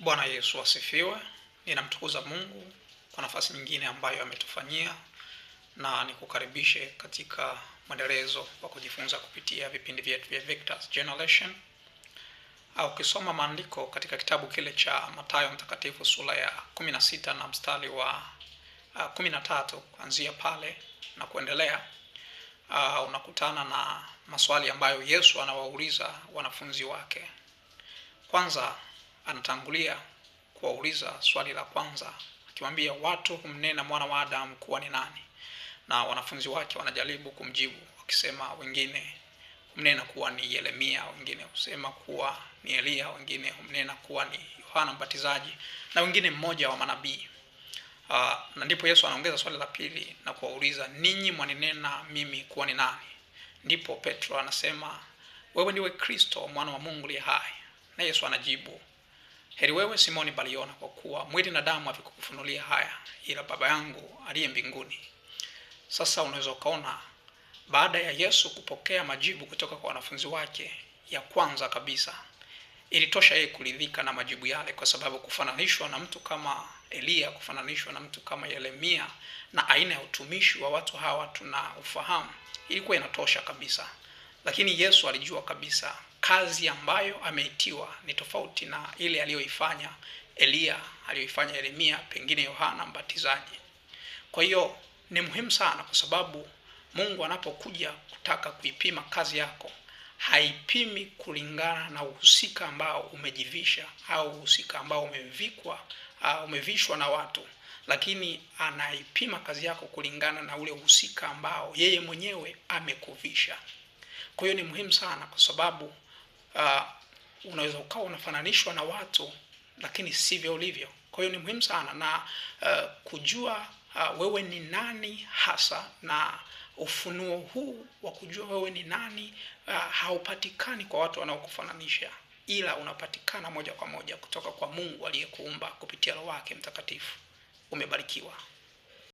Bwana Yesu asifiwe. Ninamtukuza Mungu kwa nafasi nyingine ambayo ametufanyia, na nikukaribishe katika mwendelezo wa kujifunza kupitia vipindi vyetu vya Victor's Generation. Ukisoma maandiko katika kitabu kile cha Mathayo mtakatifu sura ya 16 na mstari wa 13 kuanzia pale na kuendelea, unakutana na maswali ambayo Yesu anawauliza wanafunzi wake. Kwanza anatangulia kuwauliza swali la kwanza akiwaambia, watu humnena mwana wa Adamu kuwa ni nani? Na wanafunzi wake wanajaribu kumjibu wakisema, wengine humnena kuwa ni Yeremia, wengine husema kuwa ni Elia, wengine humnena kuwa ni Yohana Mbatizaji, na wengine mmoja wa manabii. Na ndipo Yesu anaongeza swali la pili na kuwauliza, ninyi mwaninena mimi kuwa ni nani? Ndipo Petro anasema, wewe ndiwe Kristo mwana wa Mungu aliye hai. Na Yesu anajibu, heri wewe Simoni Bariona, kwa kuwa mwili na damu havikukufunulia haya, ila Baba yangu aliye mbinguni. Sasa unaweza ukaona, baada ya Yesu kupokea majibu kutoka kwa wanafunzi wake ya kwanza kabisa, ilitosha yeye kuridhika na majibu yale, kwa sababu kufananishwa na mtu kama Elia, kufananishwa na mtu kama Yeremia, na aina ya utumishi wa watu hawa tunaufahamu, ilikuwa inatosha kabisa. Lakini Yesu alijua kabisa kazi ambayo ameitiwa ni tofauti na ile aliyoifanya Elia, aliyoifanya Yeremia, pengine Yohana Mbatizaji. Kwa hiyo ni muhimu sana, kwa sababu Mungu anapokuja kutaka kuipima kazi yako, haipimi kulingana na uhusika ambao umejivisha au uhusika ambao umevishwa na watu, lakini anaipima kazi yako kulingana na ule uhusika ambao yeye mwenyewe amekuvisha. Kwa hiyo ni muhimu sana, kwa sababu unaweza ukawa unafananishwa na watu lakini sivyo ulivyo. Kwa hiyo ni muhimu sana na kujua wewe ni nani hasa, na ufunuo huu wa kujua wewe ni nani haupatikani kwa watu wanaokufananisha, ila unapatikana moja kwa moja kutoka kwa Mungu aliyekuumba kupitia Roho wake Mtakatifu. Umebarikiwa.